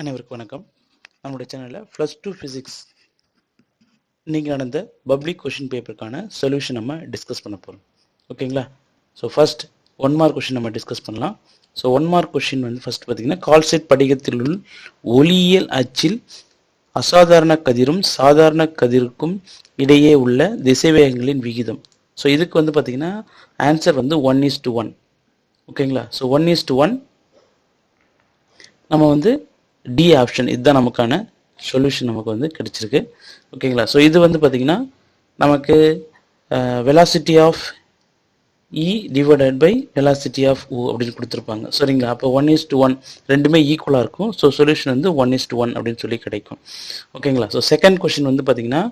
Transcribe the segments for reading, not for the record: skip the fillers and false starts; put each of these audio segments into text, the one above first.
அனைவருக்கும் வணக்கம். நம்முடைய சேனலில் +2 ஃபிசிக்ஸ் இன்னைக்கு நடந்த பப்ளிக் கொஷின் பேப்பருக்கான சொல்யூஷன் நம்ம டிஸ்கஸ் பண்ண போகிறோம். ஓகேங்களா? ஸோ ஃபர்ஸ்ட் 1 மார்க் கொஷின் நம்ம டிஸ்கஸ் பண்ணலாம். ஸோ 1 மார்க் கொஷின் வந்து ஃபர்ஸ்ட் பார்த்தீங்கன்னா, கால்சைட் படிகத்தில் உள்ள ஒளியியல் அச்சில் அசாதாரண கதிரும் சாதாரண கதிருக்கும் இடையே உள்ள திசைவேகங்களின் விகிதம். ஸோ இதுக்கு வந்து பார்த்தீங்கன்னா ஆன்சர் வந்து 1:1. ஓகேங்களா? ஸோ 1:1 நம்ம வந்து டி ஆப்ஷன் இதுதான் நமக்கான சொல்யூஷன் நமக்கு வந்து கிடைச்சிருக்கு. ஓகேங்களா? ஸோ இது வந்து பார்த்தீங்கன்னா நமக்கு velocity of e divided by velocity of o அப்படின்னு கொடுத்துருப்பாங்க. சரிங்களா? அப்போ 1:1 ரெண்டுமே ஈக்குவலாக இருக்கும். ஸோ சொல்யூஷன் வந்து 1:1 அப்படின்னு சொல்லி கிடைக்கும். ஓகேங்களா? ஸோ செகண்ட் கொஸ்டின் வந்து பார்த்தீங்கன்னா,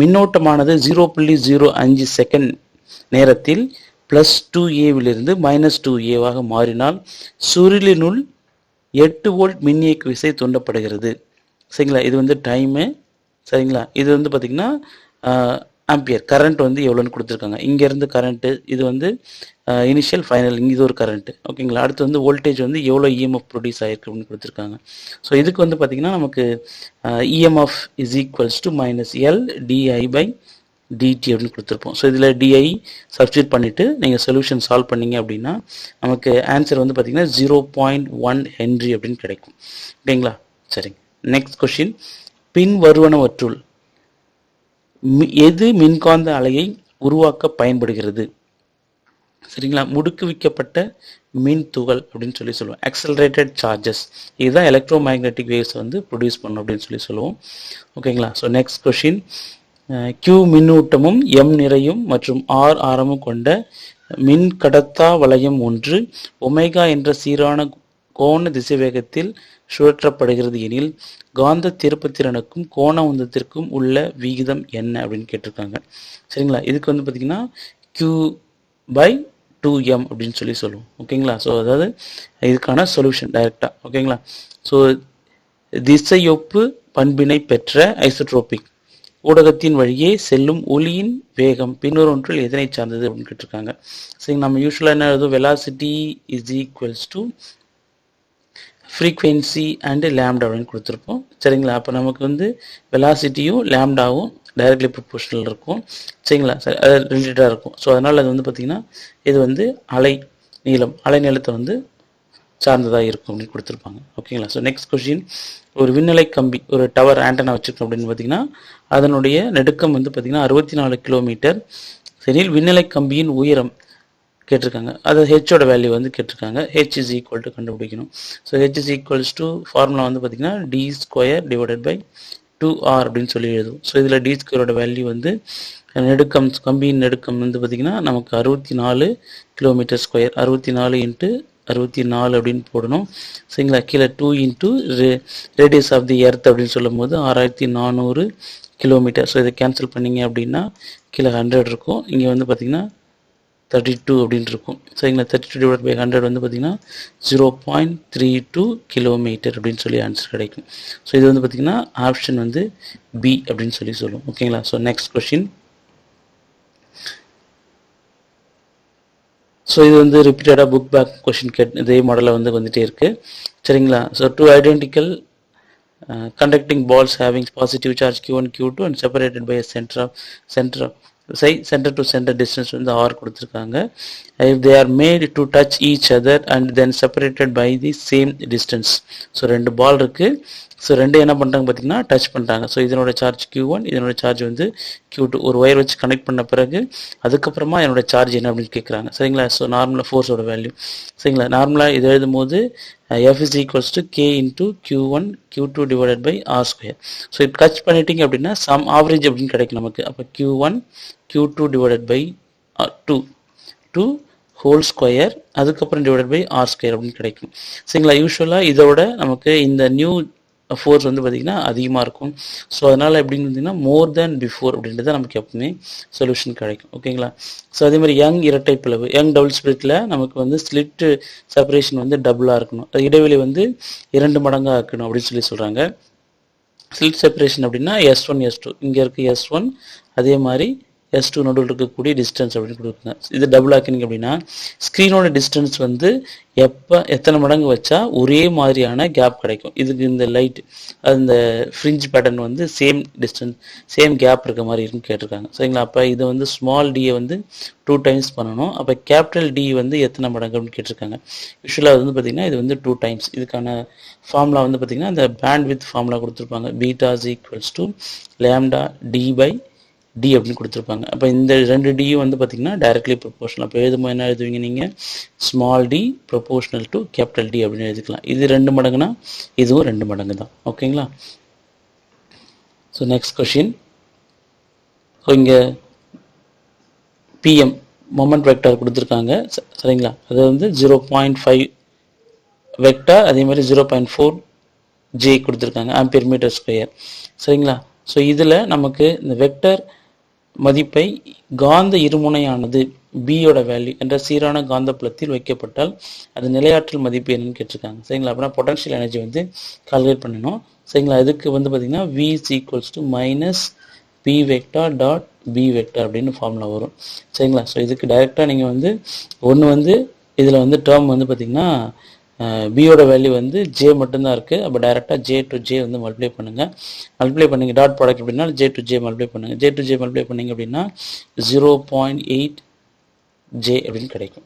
மின்னோட்டமானது 0.05 செகண்ட் நேரத்தில் +2a -2a மாறினால் சுருளினுள் 8 வோல்ட் மின்னியக்கு விசை தூண்டப்படுகிறது. சரிங்களா? இது வந்து டைமு. சரிங்களா? இது வந்து பார்த்திங்கன்னா ஆம்பியர் கரண்ட் வந்து எவ்வளோன்னு கொடுத்துருக்காங்க. இங்கேருந்து கரண்ட்டு இது வந்து இனிஷியல் ஃபைனல் இது ஒரு கரண்ட்டு. ஓகேங்களா? அடுத்து வந்து வோல்டேஜ் வந்து எவ்வளோ இஎம்எஃப் ப்ரொடியூஸ் ஆகிருக்கு அப்படின்னு கொடுத்துருக்காங்க. ஸோ இதுக்கு வந்து பார்த்திங்கன்னா நமக்கு EMF is equals to -L dI/dt அப்படின்னு கொடுத்துருப்போம். ஸோ இதில் டிஐ சப்ஸ்டியூட் பண்ணிவிட்டு நீங்கள் சொல்யூஷன் சால்வ் பண்ணீங்க அப்படின்னா நமக்கு ஆன்சர் வந்து பார்த்தீங்கன்னா 0.1 ஹென்றி அப்படின்னு கிடைக்கும். ஓகேங்களா? சரிங்க. நெக்ஸ்ட் கொஷின், பின் வருவனவற்றுள் எது மின்காந்த அலையை உருவாக்க பயன்படுகிறது? சரிங்களா? முடுக்குவிக்கப்பட்ட மின் துகள் அப்படின்னு சொல்லி சொல்லுவோம். ஆக்சலரேட்டட் சார்ஜஸ் இதுதான் எலக்ட்ரோ மேக்னெட்டிக் வேவ்ஸ் வந்து ப்ரொடியூஸ் பண்ணும் அப்படின்னு சொல்லி சொல்லுவோம். ஓகேங்களா? So next question, Q மின்னூட்டமும் M நிறையும் மற்றும் R ஆரமும் கொண்ட மின் கடத்தா வளையம் ஒன்று ஒமேகா என்ற சீரான கோண திசைவேகத்தில் சுழற்றப்படுகிறது எனில் காந்த திருப்புத்திறனுக்கும் கோண உந்தத்திற்கும் உள்ள விகிதம் என்ன அப்படின்னு கேட்டிருக்காங்க. சரிங்களா? இதுக்கு வந்து பார்த்தீங்கன்னா Q/2M அப்படின்னு சொல்லி சொல்லுவோம். ஓகேங்களா? ஸோ அதாவது இதுக்கான சொல்யூஷன் டைரக்டா. ஓகேங்களா? ஸோ திசையொப்பு பண்பினை பெற்ற ஐசோட்ரோபிக் ஊடகத்தின் வழியே செல்லும் ஒளியின் வேகம் பின்வரொன்றில் எதனை சார்ந்தது அப்படின்னு கேட்டிருக்காங்க. சரி, நம்ம யூஸ்வலாக என்ன எழுதும், velocity is equals to frequency and lambda அப்படின்னு கொடுத்துருப்போம். சரிங்களா? அப்போ நமக்கு வந்து வெலாசிட்டியும் லேம்டாவும் டைரக்ட்லி ப்ரொபோர்ஷனல் இருக்கும். சரிங்களா? சரி, அது ரிலேட்டடாக இருக்கும். ஸோ அதனால் அது வந்து பார்த்திங்கன்னா இது வந்து அலை நீளத்தை வந்து சார்ந்ததாக இருக்கும் அப்படின்னு கொடுத்துருப்பாங்க. ஓகேங்களா? ஸோ நெக்ஸ்ட் கொஸ்டின், ஒரு விண்நிலை கம்பி ஒரு டவர் ஆண்டனா வச்சுருக்கோம் அப்படின்னு பார்த்தீங்கன்னா அதனுடைய நெடுக்கம் வந்து பார்த்திங்கன்னா 64 கிலோமீட்டர். சரி, விண்நிலை கம்பியின் உயரம் கேட்டிருக்காங்க. அது ஹெச்சோட வேல்யூ வந்து கேட்டிருக்காங்க. ஹெச் இஸ் ஈக்குவல் டு கண்டுபிடிக்கணும். So H is equals to formula வந்து பார்த்திங்கன்னா d² / 2r அப்படின்னு சொல்லி எழுதும். ஸோ இதில் d² வேல்யூ வந்து நெடுக்கம் கம்பியின் நெடுக்கம் வந்து பார்த்திங்கன்னா நமக்கு 64 கிலோமீட்டர் ஸ்கொயர். 64 × 64 அப்படின்னு போடணும். சரிங்களா? கீழே 2 × ரேடியஸ் ஆஃப் தி எர்த் அப்படின்னு சொல்லும் போது 6400 கிலோமீட்டர். ஸோ இதை கேன்சல் பண்ணிங்க அப்படின்னா கீழே 100 இருக்கும். இங்கே வந்து பார்த்திங்கன்னா 32 அப்படின்னு இருக்கும். சரிங்களா? 32/100 வந்து பார்த்திங்கன்னா 0.32 கிலோமீட்டர் அப்படின்னு சொல்லி ஆன்சர் கிடைக்கும். ஸோ இது வந்து பார்த்திங்கன்னா ஆப்ஷன் வந்து பி அப்படின்னு சொல்லி சொல்லுவோம். ஓகேங்களா? ஸோ நெக்ஸ்ட் கொஷின், ஸோ இது வந்து ரிப்பீட்டடாக புக் பேக் கொஷின் இதே மாடலில் வந்து வந்துகிட்டே இருக்குது. சரிங்களா? So 2 identical conducting balls having positive charge Q1 Q2 and separated by a center to center distance வந்து R கொடுத்துருக்காங்க. if they are made to touch each other and then separated by the same distance. So 2 பால் இருக்குது. So 2 என்ன பண்ணுறாங்க பார்த்தீங்கன்னா touch பண்ணுறாங்க. So இதனோட charge Q1, இதனோட charge வந்து Q2. ஒரு ஒயர் வச்சு கனெக்ட் பண்ண பிறகு அதுக்கப்புறமா என்னோட சார்ஜ் என்ன அப்படின்னு கேட்குறாங்க. சரிங்களா? ஸோ நார்மலாக ஃபோர்ஸோட வேல்யூ. சரிங்களா? நார்மலாக இது எழுதும் போது F is equals to K into Q1 Q2 divided by R². So இப்போ டச் பண்ணிட்டீங்க அப்படின்னா சம் ஆவரேஜ் அப்படின்னு கிடைக்கும் நமக்கு. அப்போ Q1 Q2 divided by 2 whole square அதுக்கப்புறம் டிவைடட் பை R² அப்படின்னு கிடைக்கும். சரிங்களா? யூஸ்வலாக இதோட நமக்கு இந்த நியூ ஃபோர்ஸ் வந்து பார்த்திங்கன்னா அதிகமாக இருக்கும். ஸோ அதனால் எப்படின்னு பார்த்தீங்கன்னா மோர் தேன் பிஃபோர் அப்படின்றது நமக்கு எப்பவுமே சொல்யூஷன் கிடைக்கும். ஓகேங்களா? ஸோ அதே மாதிரி யங் இரட்டை பிளவு டபுள் ஸ்பிளிட்டில் நமக்கு வந்து ஸ்லிட் செப்பரேஷன் வந்து டபுளாக இருக்கணும். இடைவெளி வந்து 2 மடங்காக இருக்கணும் அப்படின்னு சொல்லி சொல்கிறாங்க. ஸ்லிட் செப்பரேஷன் அப்படின்னா S1 S2 இங்கே இருக்குது S1, அதே மாதிரி S2 நடுவில் இருக்கக்கூடிய டிஸ்டன்ஸ் அப்படின்னு கொடுக்குங்க. இது டபுள் ஆக்கினீங்க அப்படின்னா ஸ்க்ரீனோட டிஸ்டன்ஸ் வந்து எத்தனை மடங்கு வச்சா ஒரே மாதிரியான கேப் கிடைக்கும். இதுக்கு இந்த லைட் அந்த ஃப்ரிஞ்ச் பேட்டர்ன் வந்து சேம் டிஸ்டன்ஸ் சேம் கேப் இருக்க மாதிரி இருக்குன்னு கேட்டிருக்காங்க. சரிங்களா? அப்போ இதை வந்து ஸ்மால் டியை வந்து 2 டைம்ஸ் பண்ணணும். அப்போ கேபிட்டல் டி வந்து எத்தனை மடங்கு அப்படின்னு கேட்டிருக்காங்க. யூஸ்வலாக வந்து பார்த்திங்கன்னா இது வந்து 2 டைம்ஸ். இதுக்கான ஃபார்முலா வந்து பார்த்திங்கன்னா இந்த பேண்ட் வித் ஃபார்முலா கொடுத்துருப்பாங்க. Beta is equals to lambda D by D அப்படின்னு கொடுத்துருப்பாங்க. அப்போ இந்த 2 டியும் வந்து பார்த்திங்கன்னா டைரக்ட்லி ப்ரொபோஷனல். அப்போ எழுதும்போது என்ன எழுதுவீங்க நீங்கள்? Small d proportional to capital D அப்படின்னு எழுதிக்கலாம். இது 2 மடங்குனா இதுவும் 2 மடங்கு தான். ஓகேங்களா? So next question. ஸோ இங்கே பிஎம் மொமெண்ட் வெக்டார் கொடுத்துருக்காங்க. சரிங்களா? அது வந்து 0.5 வெக்டார், அதே மாதிரி 0.4 ஜே கொடுத்துருக்காங்க ஆம்பியர் மீட்டர் ஸ்கொயர். சரிங்களா? ஸோ இதில் நமக்கு இந்த வெக்டர் மதிப்பை காந்த இருமுனையானது பியோட வேல்யூ என்ற சீரான காந்தப்புலத்தில் வைக்கப்பட்டால் அது நிலையாற்றல் மதிப்பு என்னன்னு கேட்டிருக்காங்க. சரிங்களா? அப்படின்னா பொட்டன்ஷியல் எனர்ஜி வந்து கால்குலேட் பண்ணணும். சரிங்களா? இதுக்கு வந்து பார்த்தீங்கன்னா V is equals to minus P vector dot B vector அப்படின்னு ஃபார்முலா வரும். சரிங்களா? ஸோ இதுக்கு டைரெக்டாக நீங்கள் வந்து ஒன்று வந்து இதில் வந்து டேர்ம் வந்து பார்த்தீங்கன்னா பியோட வேல்யூ வந்து ஜே மட்டும்தான் இருக்குது. அப்போ டைரெக்டாக ஜே டு ஜே வந்து மல்டிப்ளை பண்ணுங்க டாட் ப்ராடக்ட் அப்படின்னா ஜே டு ஜே மல்டிப்ளை பண்ணுங்கள். ஜே டு ஜே மல்டிப்ளை பண்ணிங்க அப்படின்னா 0.8 ஜே அப்படின்னு கிடைக்கும்.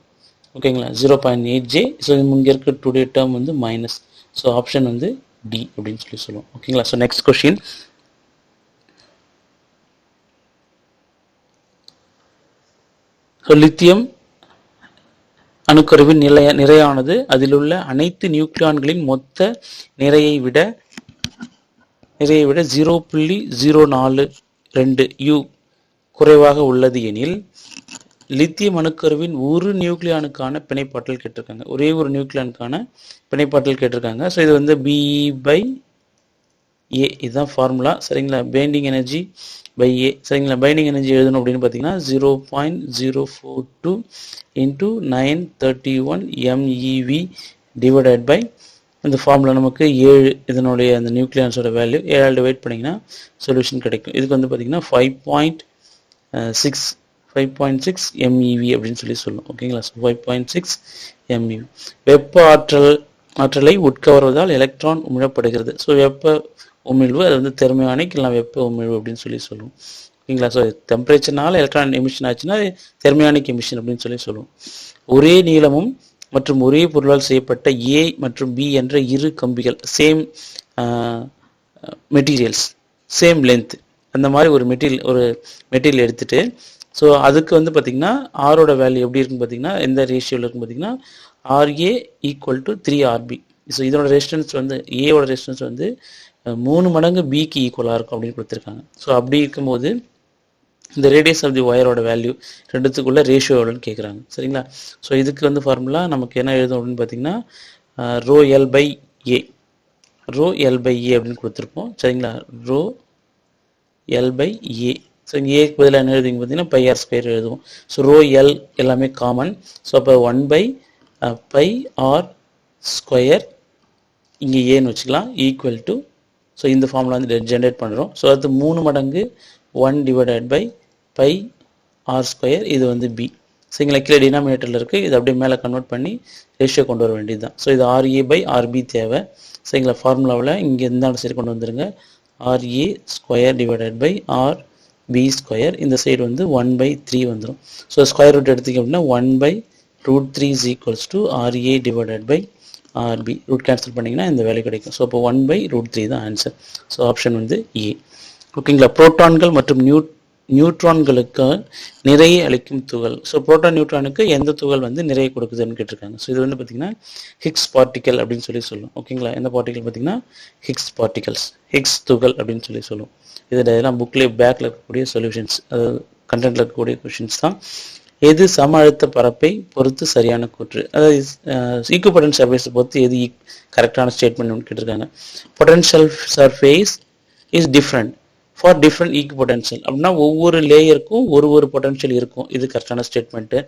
ஓகேங்களா? 0.8 ஜே. ஸோ இங்கே இருக்க டுடே டேர்ம் வந்து மைனஸ். ஸோ ஆப்ஷன் வந்து டி அப்படின்னு சொல்லி சொல்லுவோம். ஓகேங்களா? So next question. So lithium அணுக்கருவின் நிறையானது அதிலுள்ள அனைத்து நியூக்ளியான்களின் மொத்த நிறையை விட 0.042 U குறைவாக உள்ளது எனில் லித்தியம் அணுக்கருவின் ஒரு நியூக்ளியானுக்கான பிணைப்பாற்றல் கேட்டிருக்காங்க. ஒரே ஒரு நியூக்ளியானுக்கான பிணைப்பாற்றல் கேட்டிருக்காங்க. ஸோ இது வந்து பி பை ஏ, இதுதான் ஃபார்முலா. சரிங்களா? பைண்டிங் எனர்ஜி பை ஏ. சரிங்களா? பைண்டிங் எனர்ஜி எழுதணும் அப்படின்னு பார்த்தீங்கன்னா 0.042 into 931 MeV டிவைடட் பை இந்த ஃபார்முலா நமக்கு 7 இதனுடைய அந்த நியூக்ளியான்ஸோட வேல்யூ 7 டிவைட் பண்ணிங்கன்னா சொல்யூஷன் கிடைக்கும். இதுக்கு வந்து பார்த்தீங்கன்னா 5.6 MeV அப்படின்னு சொல்லி சொல்லும். ஓகேங்களா? 5.6 MeV. வெப்ப ஆற்றலை உட்கவர்வதால் எலக்ட்ரான் உமிழப்படுகிறது. ஸோ வெப்ப உமிழ்வு அது வந்து தெர்மியானிக் இல்லை வெப்ப உமிழ்வு அப்படின்னு சொல்லி சொல்லுவோம். ஓகேங்களா? ஸோ டெம்பரேச்சர்னால எலக்ட்ரான் எமிஷன் ஆச்சுன்னா தெர்மியானிக் எமிஷன் அப்படின்னு சொல்லி சொல்லுவோம். ஒரே நீளமும் மற்றும் ஒரே பொருளால் செய்யப்பட்ட ஏ மற்றும் பி என்ற இரு கம்பிகள் சேம் மெட்டீரியல்ஸ் சேம் லென்த் அந்த மாதிரி ஒரு மெட்டீரியல் எடுத்துட்டு ஸோ அதுக்கு வந்து பார்த்தீங்கன்னா ஆரோட வேல்யூ எப்படி இருக்குன்னு பார்த்தீங்கன்னா எந்த ரேஷியோவில் இருக்குன்னு பார்த்தீங்கன்னா RA equal to 3RB. So இதோட ரெசிஸ்டன்ஸ் வந்து ஏவோட ரெசிஸ்டன்ஸ் வந்து 3 மடங்கு பிக்கு ஈக்குவலாக இருக்கும் அப்படின்னு கொடுத்துருக்காங்க. ஸோ அப்படி இருக்கும்போது இந்த ரேடியஸ் ஆஃப் தி ஒயரோட வேல்யூ ரெண்டுத்துக்குள்ள ரேஷியோ எவ்வளோன்னு கேட்குறாங்க. சரிங்களா? ஸோ இதுக்கு வந்து ஃபார்முலா நமக்கு என்ன எழுதும் அப்படின்னு பார்த்தீங்கன்னா ρ L by A அப்படின்னு கொடுத்துருப்போம். சரிங்களா? ρ L by A. ஸோ இங்கே ஏக்கு பதிலாக என்ன எழுதுங்க பார்த்தீங்கன்னா πr ஸ்கொயர் எழுதுவோம். ஸோ ρ L எல்லாமே காமன். ஸோ அப்போ 1/πr ஸ்கொயர் இங்கே ஏன்னு வச்சுக்கலாம் ஈக்குவல் டு ஸோ இந்த ஃபார்முலா வந்து ஜென்ரேட் பண்ணுறோம். ஸோ அது 3 மடங்கு 1 டிவைடட் பை πr ஸ்கொயர். இது வந்து பி. சரிங்களா? கீழே டினாமினேட்டரில் இருக்குது. இது அப்படியே மேலே கன்வெர்ட் பண்ணி ரேஷியோ கொண்டு வர வேண்டியது தான். ஸோ இது RA by RB தேவை. சரிங்களா? ஃபார்முலாவில் இங்கே இந்த சைடு கொண்டு வந்துருங்க. RA square divided by RB square. இந்த சைடு வந்து 1/3 வந்துடும். ஸோ ஸ்கொயர் ரூட் எடுத்திங்க அப்படின்னா 1/√3 is equals to RA divided by RB. Root cancel பண்ணிங்கன்னா இந்த வேல்யூ கிடைக்கும். ஸோ அப்போ 1/√3 தான் ஆன்சர். ஸோ ஆப்ஷன் வந்து ஏ. ஓகேங்களா? புரோட்டான்கள் மற்றும் நியூட்ரான்களுக்கு நிறைய அளிக்கும் துகள். ஸோ புரோட்டான் நியூட்ரானுக்கு எந்த துகள் வந்து நிறைய கொடுக்குதுன்னு கேட்டிருக்காங்க. ஸோ இது வந்து பார்த்தீங்கன்னா ஹிக்ஸ் பார்ட்டிக்கல் அப்படின்னு சொல்லி சொல்லும். ஓகேங்களா? எந்த பார்ட்டிக்கல் பார்த்தீங்கன்னா ஹிக்ஸ் பார்ட்டிகல்ஸ், ஹிக்ஸ் துகள் அப்படின்னு சொல்லி சொல்லும். இதெல்லாம் புக்லேயே பேக்கில் இருக்கக்கூடிய சொல்யூஷன்ஸ், அதாவது கண்டென்ட்ல இருக்கக்கூடிய கொஷின்ஸ் தான். எது சம அழுத்த பரப்பை பொறுத்து சரியான கூற்று, அதாவது ஈக்குவபொட்டன்ட் சர்ஃபேஸை பொறுத்து எது கரெக்டான ஸ்டேட்மெண்ட் கேட்டிருக்காங்க. Potential surface is different for different equipotential அப்படின்னா ஒவ்வொரு லேயருக்கும் ஒரு பொட்டன்ஷியல் இருக்கும். இது கரெக்டான ஸ்டேட்மெண்ட்டு.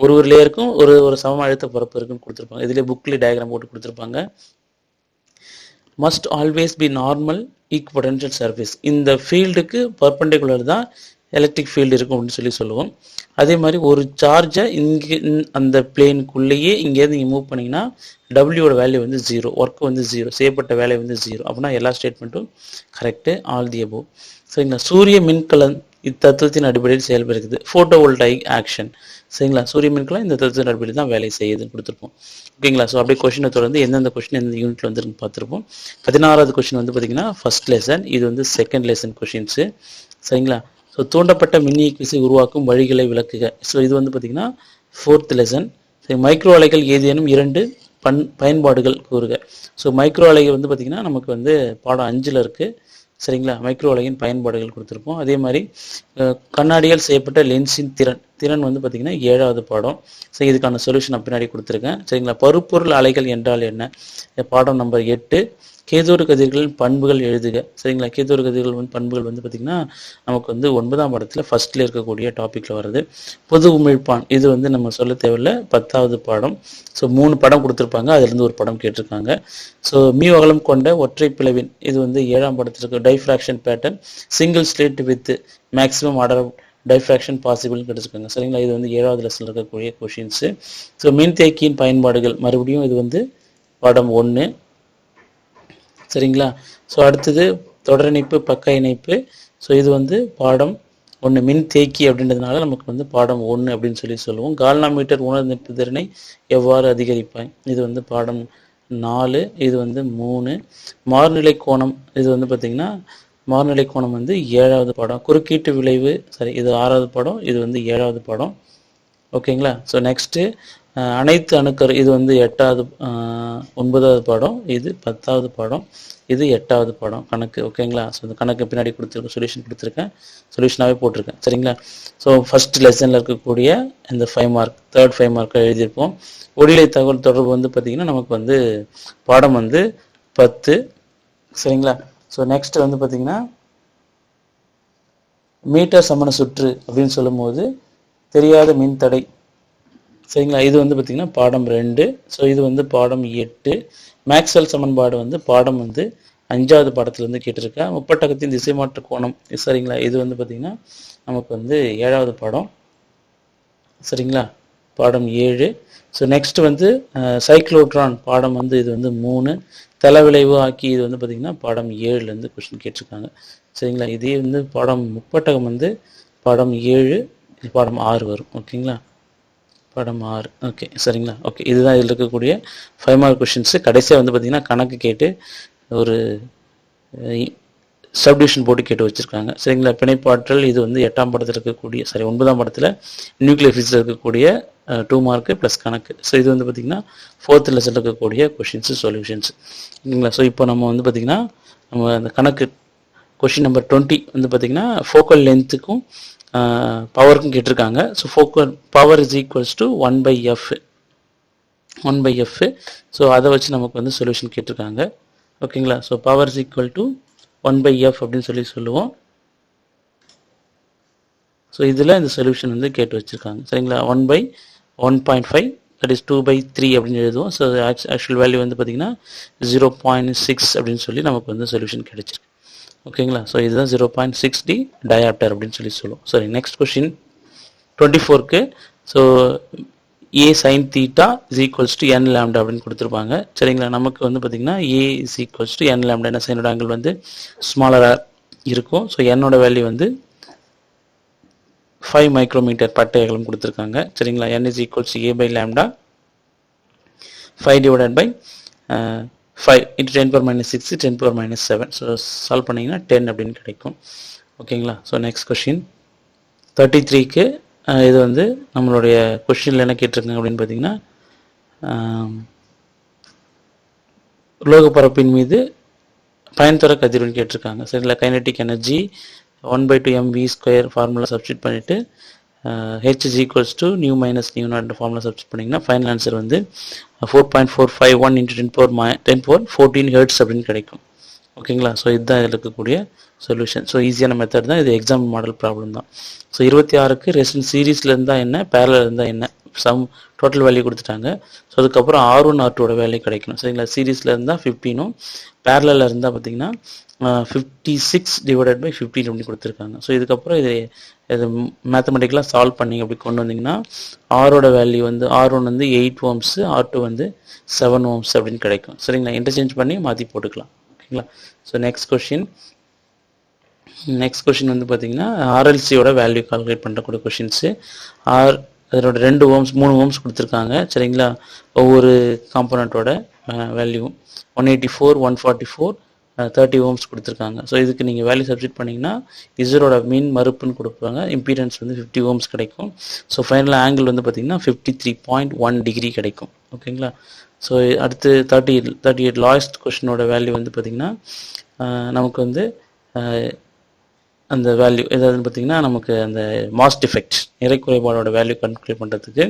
ஒரு லேயருக்கும் ஒரு சம அழுத்த பரப்பு இருக்குன்னு கொடுத்துருப்பாங்க. இதுலேயே புக்லேயே டயக்ராம் போட்டு கொடுத்துருப்பாங்க. Must always be normal equipotential surface. இந்த ஃபீல்டுக்கு பர்பெண்டிகுலர் தான் எலக்ட்ரிக் ஃபீல்டு இருக்கும் அப்படின்னு சொல்லுவோம். அதே மாதிரி ஒரு சார்ஜை இங்கே அந்த பிளேனுக்குள்ளேயே இங்கேருந்து நீங்கள் மூவ் பண்ணிங்கன்னா டபிள்யூட வேல்யூ வந்து 0, ஒர்க் வந்து 0, செய்யப்பட்ட வேலை வந்து 0. அப்படின்னா எல்லா ஸ்டேட்மெண்ட்டும் கரெக்டு, ஆல் தி அபோவ். சரிங்களா. சூரிய மின்கலன் இத்தத்துவத்தின் அடிப்படையில் செயல்படுகிறது. Photo voltaic action. சரிங்களா. சூரிய மின்கலம் இந்த தத்துவத்தின் அடிப்படையில் தான் வேலை செய்யுதுன்னு கொடுத்துருப்போம். ஓகேங்களா. ஸோ அப்படியே கொஸ்டினை தொடர்ந்து எந்தெந்த கொஸ்டின் எந்த யூனிட்ல வந்துருக்குன்னு பார்த்துருப்போம். 16வது கொஸ்டின் வந்து பார்த்தீங்கன்னா ஃபர்ஸ்ட் லெசன், இது வந்து செகண்ட் லெசன் கொஸ்டின்ஸு. சரிங்களா. ஸோ தூண்டப்பட்ட மின்னியக்கு உருவாக்கும் வழிகளை விளக்குக. ஸோ இது வந்து பார்த்தீங்கன்னா ஃபோர்த் லெசன். சரி, மைக்ரோ அலைகள் ஏதேனும் 2 பயன்பாடுகள் கூறுக. ஸோ மைக்ரோ அலைகள் வந்து பார்த்தீங்கன்னா நமக்கு வந்து பாடம் 5ல் இருக்குது. சரிங்களா. மைக்ரோ அலையின் பயன்பாடுகள் கொடுத்துருப்போம். அதே மாதிரி கண்ணாடியால் செய்யப்பட்ட லென்ஸின் திறன் வந்து பார்த்தீங்கன்னா 7வது பாடம். ஸோ இதுக்கான சொல்யூஷன் பின்னாடி கொடுத்துருக்கேன். சரிங்களா. பருப்பொருள் அலைகள் என்றால் என்ன, பாடம் நம்பர் 8. கேதோடு கதிர்களின் பண்புகள் எழுதுக. சரிங்களா. கேதோடு கதிர்கள் பண்புகள் வந்து பார்த்தீங்கன்னா நமக்கு வந்து 9ஆம் பாடத்தில் ஃபர்ஸ்ட்ல இருக்கக்கூடிய டாப்பிக்கில் வருது. பொது உமிழ்ப்பான் இது வந்து நம்ம சொல்ல தேவையில்ல, 10வது பாடம். ஸோ 3 படம் கொடுத்துருப்பாங்க, அதுலேருந்து ஒரு படம் கேட்டிருக்காங்க. ஸோ அகலம் கொண்ட ஒற்றை பிளவின் இது வந்து 7ஆம் படத்தில் diffraction pattern single slit with maximum order of diffraction பாசிபிள்னு கிடைச்சிருக்காங்க. சரிங்களா. இது வந்து 7வது லெசனில் இருக்கக்கூடிய கொஷின்ஸு. ஸோ மின்தேக்கியின் பயன்பாடுகள் மறுபடியும் இது வந்து பாடம் 1. சரிங்களா. ஸோ அடுத்தது தொடர் இணைப்பு, பக்க இணைப்பு. ஸோ இது வந்து பாடம் 1. மின் தேக்கி அப்படின்றதுனால நமக்கு வந்து பாடம் 1 அப்படின்னு சொல்லுவோம். கால்னாமீட்டர் உணர்நிப்பு திறனை எவ்வாறு அதிகரிப்பாய், இது வந்து பாடம் 4. இது வந்து 3. மாறுநிலை கோணம் இது வந்து பார்த்திங்கன்னா மாறுநிலை கோணம் வந்து 7வது பாடம். குறுக்கீட்டு விளைவு சரி இது 6வது பாடம், இது வந்து 7வது பாடம். ஓகேங்களா. ஸோ நெக்ஸ்ட்டு அனைத்து அணுக்கரு இது வந்து 9வது பாடம், இது 10வது பாடம், இது 8வது பாடம் கணக்கு. ஓகேங்களா. ஸோ இந்த கணக்கு பின்னாடி கொடுத்துருக்கேன், சொல்யூஷன் கொடுத்துருக்கேன், சொல்யூஷனாகவே போட்டிருக்கேன். சரிங்களா. ஸோ ஃபர்ஸ்ட் லெசனில் இருக்கக்கூடிய இந்த 5 மார்க், தேர்ட் 5 மார்க்காக எழுதியிருப்போம். ஒளிலை தகவல் தொடர்பு வந்து பார்த்திங்கன்னா நமக்கு வந்து பாடம் வந்து 10. சரிங்களா. ஸோ நெக்ஸ்ட் வந்து பார்த்திங்கன்னா மீட்டர் சமண சுற்று அப்படின்னு சொல்லும்போது தெரியாத மின்தடை. சரிங்களா. இது வந்து பார்த்திங்கன்னா பாடம் 2. ஸோ இது வந்து பாடம் 8. மேக்ஸ்வெல் சமன்பாடு வந்து பாடம் வந்து 5வது பாடத்துலேருந்து கேட்டிருக்கேன். முப்பட்டகத்தின் திசை மாற்று கோணம். சரிங்களா. இது வந்து பார்த்திங்கன்னா நமக்கு வந்து 7வது பாடம். சரிங்களா. பாடம் 7. ஸோ நெக்ஸ்ட் வந்து சைக்ளோட்ரான் பாடம் வந்து இது வந்து 3. தலைவிளைவு ஆக்கி இது வந்து பார்த்திங்கன்னா பாடம் 7லேருந்து கொஸ்டின் கேட்டிருக்காங்க. சரிங்களா. இதே வந்து பாடம் முப்பட்டகம் வந்து பாடம் 7, பாடம் 6 வரும். ஓகேங்களா. பாடம் 6. ஓகே. சரிங்களா. ஓகே. இதுதான் இதில் இருக்கக்கூடிய 5 மார்க் கொஷின்ஸு. கடைசியாக வந்து பார்த்திங்கன்னா கணக்கு கேட்டு ஒரு சப்டிவிஷன் போட்டு கேட்டு வச்சுருக்காங்க. சரிங்களா. பிணைப்பாற்றல் இது வந்து 8ஆம் படத்தில் இருக்கக்கூடிய 9ஆம் படத்தில் நியூக்ளியர் ஃபிசிக்ஸில் இருக்கக்கூடிய 2 மார்க்கு ப்ளஸ் கணக்கு. ஸோ இது வந்து பார்த்திங்கன்னா 4th லெசனில் இருக்கக்கூடிய கொஷின்ஸு சொல்யூஷன்ஸ். ஓகேங்களா. ஸோ இப்போ நம்ம வந்து பார்த்திங்கன்னா நம்ம அந்த கணக்கு கொஷின் நம்பர் 20 வந்து பார்த்திங்கன்னா ஃபோக்கல் லென்த்துக்கும் பவருக்கும் கேட்டிருக்காங்க. So focal power is equals to 1/f. So அதை வச்சு நமக்கு வந்து சொல்யூஷன் கேட்டிருக்காங்க. ஓகேங்களா. So power is equal to 1/f அப்படின்னு சொல்லுவோம். ஸோ இதில் இந்த சொல்யூஷன் வந்து கேட்டு வச்சுருக்காங்க. சரிங்களா. 1/1.5 தட் இஸ் 2/3 அப்படின்னு எழுதுவோம். ஸோ ஆக்சுவல் வேல்யூ வந்து பார்த்திங்கன்னா 0.6 அப்படின்னு சொல்லி நமக்கு வந்து சொல்யூஷன் கிடைச்சிருக்கு. ஓகேங்களா. ஸோ இதுதான் 0.6D டயாப்டர் அப்படின்னு சொல்லுவோம். சரி, நெக்ஸ்ட் கொஸ்டின் 24க்கு. So a sine theta is equals to n lambda அப்படின்னு கொடுத்துருப்பாங்க. சரிங்களா. நமக்கு வந்து பார்த்திங்கன்னா a is equals to n lambda. என்ன சைனோட ஆங்கிள் வந்து ஸ்மாலராக இருக்கும். ஸோ என்னோட வேல்யூ வந்து 5 மைக்ரோமீட்டர் பட்டை அகலம் கொடுத்துருக்காங்க. சரிங்களா. n is equals a by lambda 5 divided by 5 into 10 power minus 6 10 power minus 7. So solve பண்ணிங்கன்னா 10 அப்படின்னு கிடைக்கும். ஓகேங்களா. ஸோ நெக்ஸ்ட் கொஷின் 33க்கு இது வந்து நம்மளுடைய கொஷினில் என்ன கேட்டிருக்காங்க அப்படின்னு பார்த்தீங்கன்னா உலோக பரப்பின் மீது பயன்தர கதிர்வீன் கேட்டிருக்காங்க. சரிங்களா. Kinetic energy 1/2 mv² formula substitute பண்ணிவிட்டு h is equals to nu minus nu naught formula substitute பண்ணிங்கன்னா ஃபைனல் ஆன்சர் வந்து 4.451 into 10 power 14 ஹெர்ட்ஸ் அப்படின்னு கிடைக்கும். ஓகேங்களா. ஸோ இதுதான் இதில் இருக்கக்கூடிய சொல்யூஷன். ஸோ ஈஸியான மெத்தட் தான் இது, எக்ஸாம் மாடல் ப்ராப்ளம் தான். ஸோ 26க்கு ரெசிஸ்டன்ஸ் சீரீஸில் இருந்தால் என்ன, பேரலல் இருந்தால் என்ன, சம் டோட்டல் வேல்யூ கொடுத்துட்டாங்க. ஸோ அதுக்கப்புறம் R1 R2ஓட வேல்யூ கிடைக்கணும். சரிங்களா? சீரீஸில் இருந்தால் 15ம் பேரலில் இருந்தால் பார்த்தீங்கன்னா 56 டிவைடட் பை 15 அப்படி கொடுத்துருக்காங்க. ஸோ இதுக்கப்புறம் இது மேத்தமெட்டிக்கலாக சால்வ் பண்ணிங்க அப்படி கொண்டு வந்தீங்கன்னா ஆரோட வேல்யூ வந்து R1 வந்து 8 ohms, R2 வந்து 7 ohms அப்படின்னு கிடைக்கும். சரிங்களா? இன்டர்சேஞ்ச் பண்ணி மாற்றி போட்டுக்கலாம். ஓகேங்களா? ஸோ நெக்ஸ்ட் கொஷின் வந்து பார்த்தீங்கன்னா ஆர்எல்சியோட வேல்யூ கால்குலேட் பண்ணுறக்கூடிய கொஷின்ஸு. அதோட 2 ohms 3 ohms கொடுத்துருக்காங்க. சரிங்களா? ஒவ்வொரு காம்போனண்ட்டோட வேல்யூ 184, 144, 30 ohms கொடுத்துருக்காங்க. ஸோ இதுக்கு நீங்கள் வேல்யூ சப்ஸ்டிட் பண்ணிங்கன்னா இசரோட மீன் மறுப்புன்னு கொடுப்பாங்க. இம்பீடன்ஸ் வந்து 50 ohms கிடைக்கும். ஸோ ஃபைனல் ஆங்கிள் வந்து பார்த்தீங்கன்னா 53.1 டிகிரி கிடைக்கும். ஓகேங்களா? ஸோ அடுத்து 38 லாஸ்ட் கொஷினோட வேல்யூ வந்து பார்த்தீங்கன்னா நமக்கு வந்து அந்த வேல்யூ எதாவதுன்னு பார்த்தீங்கன்னா நமக்கு அந்த மாஸ் டிஃபெக்ட் நிறை குறைபாடோட வேல்யூ கன்குலேட் பண்ணுறதுக்கு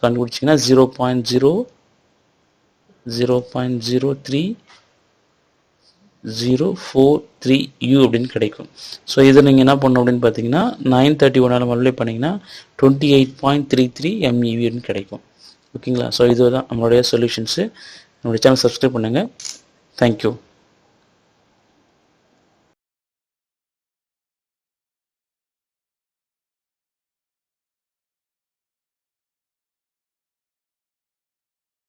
கண்டுபிடிச்சிங்கன்னா 0.03043U அப்படின்னு கிடைக்கும். ஸோ இதை நீங்கள் என்ன பண்ணணும் அப்படின்னு பார்த்தீங்கன்னா 931 மல்டிப்ளை பண்ணிங்கன்னா 28.33 MeVன்னு கிடைக்கும். ஓகேங்களா? ஸோ இதுதான் நம்மளுடைய சொல்யூஷன்ஸு. நம்மளுடைய சேனல் சப்ஸ்கிரைப் பண்ணுங்கள். தேங்க்யூ.